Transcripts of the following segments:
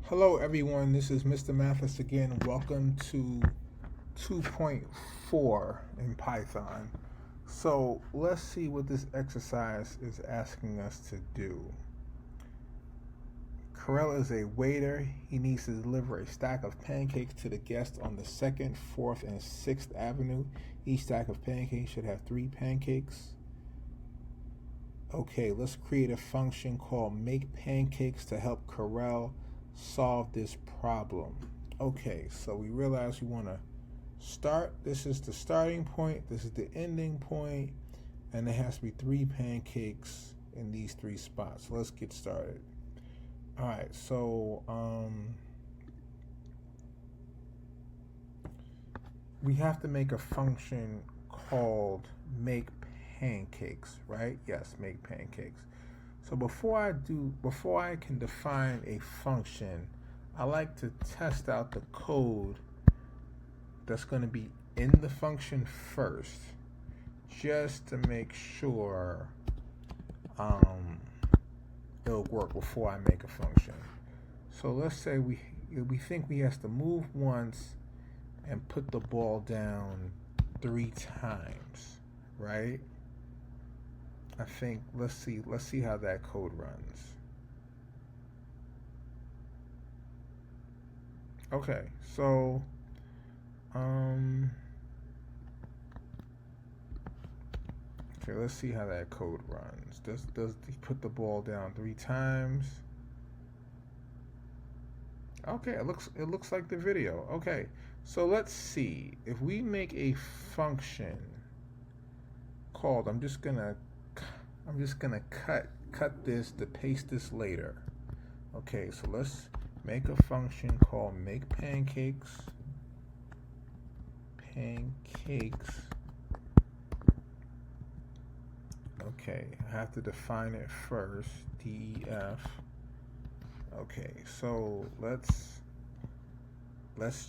Hello, everyone. This is Mr. Mathis again. Welcome to 2.4 in Python. So let's see what this exercise is asking us to do. Karel is a waiter. He needs to deliver a stack of pancakes to the guests on the 2nd, 4th, and 6th Avenue. Each stack of pancakes should have 3 pancakes. Okay, let's create a function called makePancakes to help Karel solve this problem. Okay, so we realize we want to start. This is the starting point, this is the ending point, and there has to be 3 pancakes in these 3 spots. So let's get started. All right, so we have to make a function called makePancakes, right? Yes, makePancakes. So before I can define a function, I like to test out the code that's going to be in the function first, just to make sure it'll work before I make a function. So let's say we think we have to move once and put the ball down 3 times, right? I think let's see how that code runs. Okay, so let's see how that code runs. Does he put the ball down 3 times? Okay, it looks like the video. Okay, so let's see if we make a function called. I'm just gonna cut this to paste this later. Okay, so let's make a function called makePancakes. Okay, I have to define it first. DEF. Okay, so let's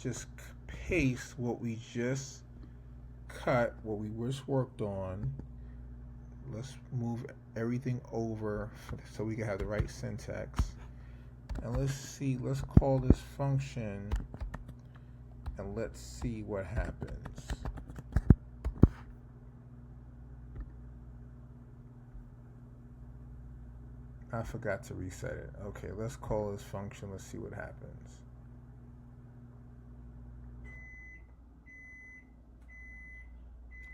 just paste what we just cut, what we just worked on. Let's move everything over so we can have the right syntax. And let's call this function and let's see what happens. I forgot to reset it. Okay, let's call this function. Let's see what happens.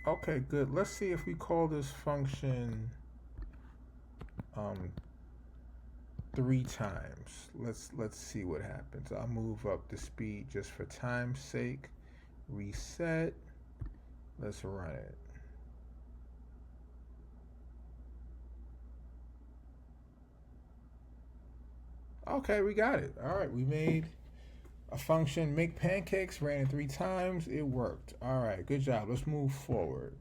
Okay, good. Let's see if we call this function 3 times. Let's see what happens. I'll move up the speed just for time's sake. Reset. Let's run it. Okay, we got it. All right, we made a function, makePancakes, ran it 3 times. It worked. All right, good job. Let's move forward.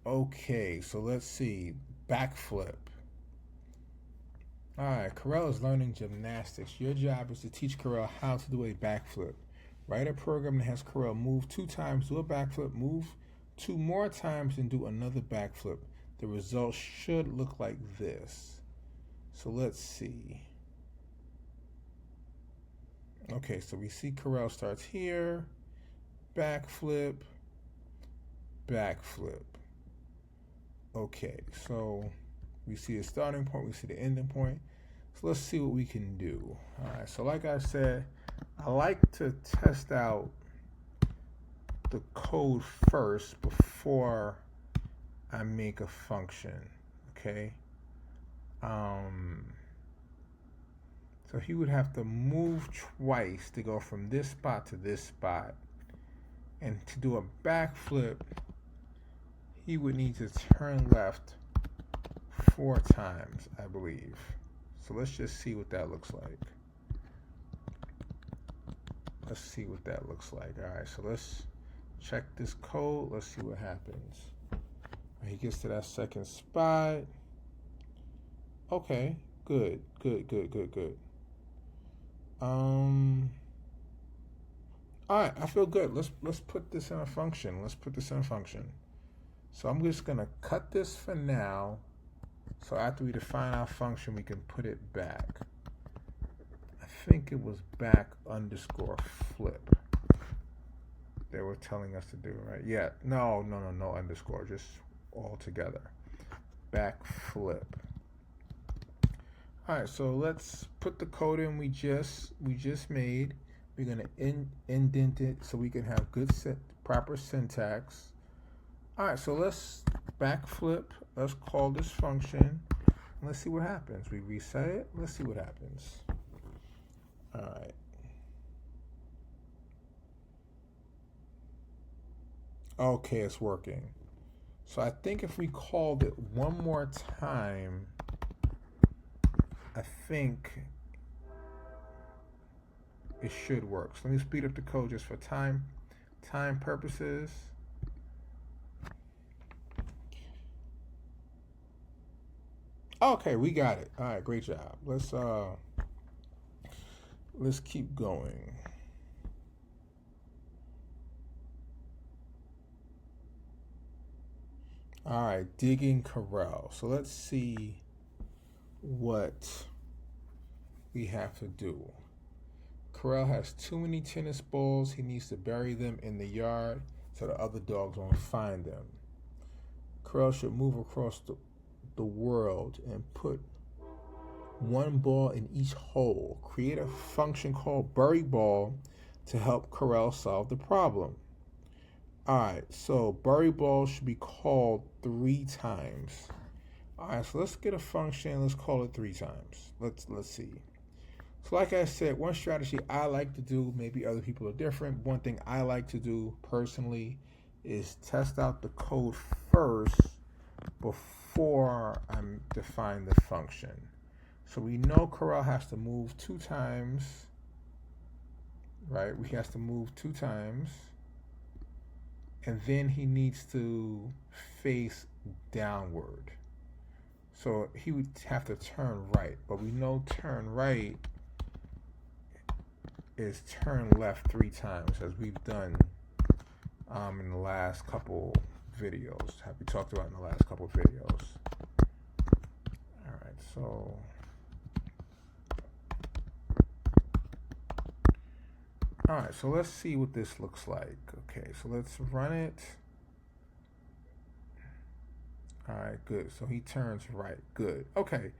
Okay, so let's see. Backflip. All right, Karel is learning gymnastics. Your job is to teach Karel how to do a backflip. Write a program that has Karel move 2 times, do a backflip, move 2 more times, and do another backflip. The result should look like this. So let's see. Okay, so we see Karel starts here, backflip, backflip. Okay, so we see the starting point, we see the ending point. So let's see what we can do. All right, so like I said, I like to test out the code first before I make a function, okay? So he would have to move twice to go from this spot to this spot. And to do a backflip, he would need to turn left 4 times, I believe. So let's just see what that looks like. Let's see what that looks like. All right, so let's check this code. Let's see what happens. He gets to that 2nd spot. Okay, good. All right, I feel good. Let's put this in a function. So I'm just going to cut this for now. So after we define our function, we can put it back. I think it was back underscore flip they were telling us to do, right? Yeah, no underscore, just all together. Back flip. All right, so let's put the code in we just made. We're gonna indent it so we can have good proper syntax. All right, so let's backflip. Let's call this function. Let's see what happens. We reset it. Let's see what happens. All right. Okay, it's working. So I think if we called it one more time, I think it should work. So let me speed up the code just for time purposes. Okay, we got it. All right, great job. Let's keep going. All right, digging Karel. So let's see what we have to do. Karel has too many tennis balls. He needs to bury them in the yard so the other dogs won't find them. Karel should move across the world and put one ball in each hole. Create a function called bury ball to help Karel solve the problem. Alright, so bury ball should be called 3 times. Alright, so let's get a function, let's call it 3 times. Let's see. So like I said, one strategy I like to do, maybe other people are different. One thing I like to do personally is test out the code first before I define the function. So we know Karel has to move 2 times, right? He has to move 2 times. And then he needs to face downward. So he would have to turn right. But we know turn right is turn left 3 times, as we've done in the last couple videos. Have we talked about in the last couple videos? All right, so all right, so let's see what this looks like. Okay, so let's run it. All right, good. So he turns right. Good. Okay,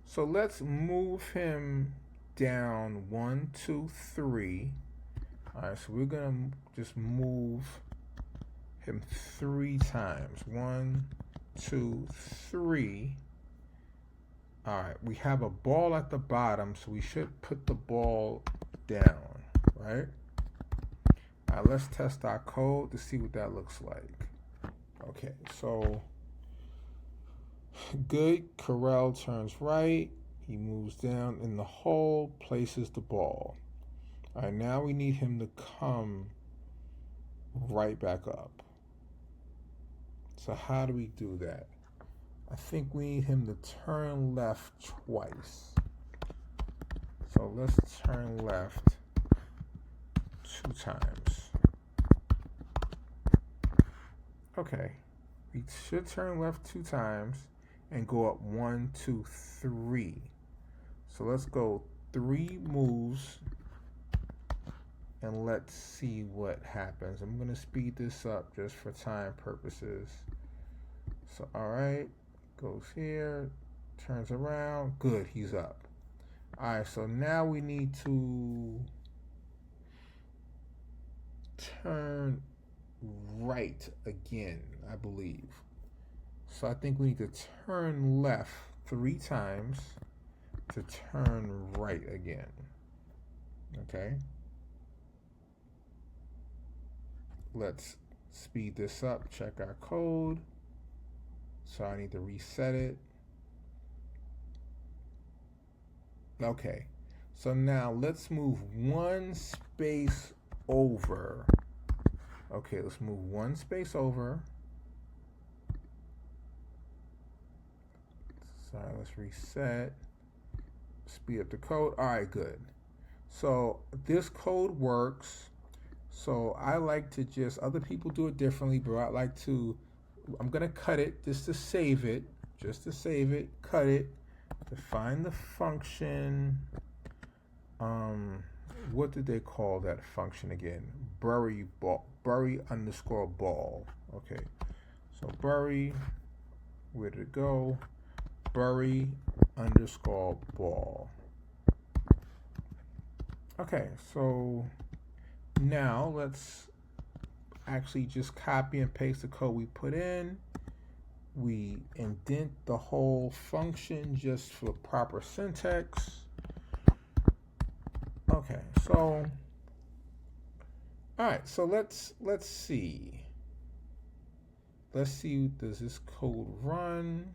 so let's move him down 1, 2, 3. All right, so we're gonna just move him 3 times. 1, 2, 3. All right, we have a ball at the bottom, so we should put the ball down, right? All right, let's test our code to see what that looks like. Okay, so good. Karel turns right. He moves down in the hole, places the ball. All right, now we need him to come right back up. So how do we do that? I think we need him to turn left twice. So let's turn left 2 times. Okay, we should turn left 2 times and go up 1, 2, 3. So let's go 3 moves and let's see what happens. I'm gonna speed this up just for time purposes. So all right, goes here, turns around, good, he's up. All right, so now we need to turn right again, I believe. So I think we need to turn left 3 times to turn right again. Okay. Let's speed this up, check our code. So I need to reset it. Okay. So now let's move 1 space over. Okay, let's move 1 space over. Sorry, let's reset. Speed up the code. All right, good. So this code works. So I like to just, other people do it differently, but I like to I'm gonna cut it just to save it, cut it, define the function. What did they call that function again? Bury underscore ball. Okay, so bury, where did it go? Bury underscore ball. Okay, so now let's actually just copy and paste the code we put in. We indent the whole function just for proper syntax. Okay, so all right, so let's see. Let's see, does this code run?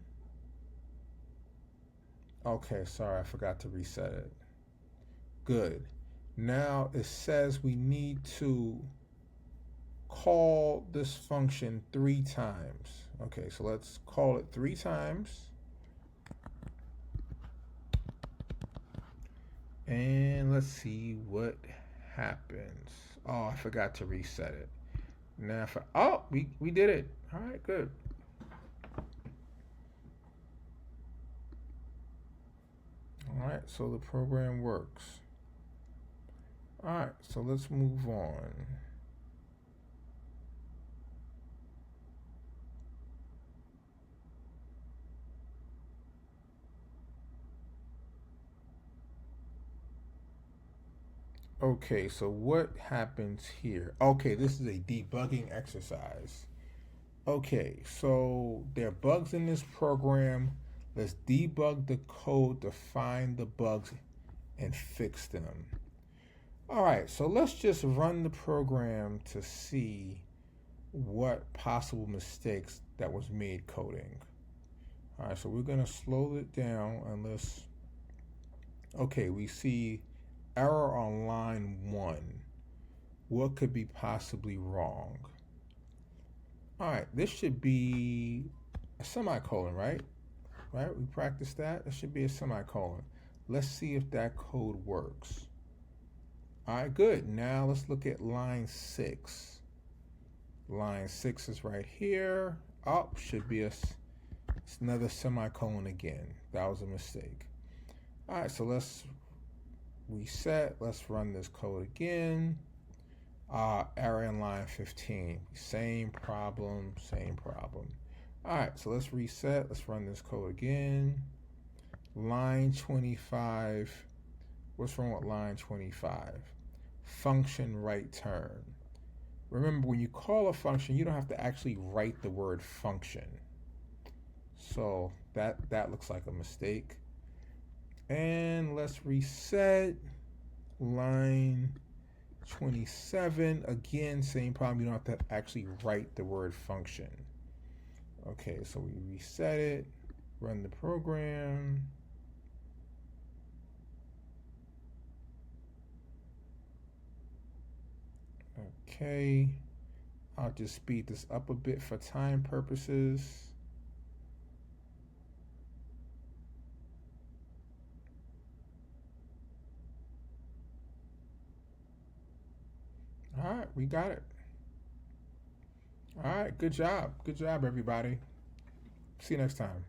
Okay, sorry, I forgot to reset it. Good. Now it says we need to call this function 3 times. Okay, so let's call it 3 times. And let's see what happens. Oh, I forgot to reset it. Now, we did it. All right, good. All right, so the program works. All right, so let's move on. Okay, so what happens here? Okay, this is a debugging exercise. Okay, so there are bugs in this program. Let's debug the code to find the bugs and fix them. All right, so let's just run the program to see what possible mistakes that was made coding. All right, so we're gonna slow it down unless, okay, we see error on line 1. What could be possibly wrong? All right, this should be a semicolon, right? Right, we practiced that. It should be a semicolon. Let's see if that code works. All right, good. Now let's look at line 6. Line 6 is right here. Oh, should be it's another semicolon again. That was a mistake. All right, so let's reset. Let's run this code again. Error in line 15. Same problem. All right, so let's reset. Let's run this code again. Line 25. What's wrong with line 25? Function right turn. Remember, when you call a function, you don't have to actually write the word function. So that looks like a mistake. And let's reset. Line 27. Again, same problem. You don't have to actually write the word function. Okay, so we reset it. Run the program. Okay, I'll just speed this up a bit for time purposes. All right, we got it. All right, good job. Good job, everybody. See you next time.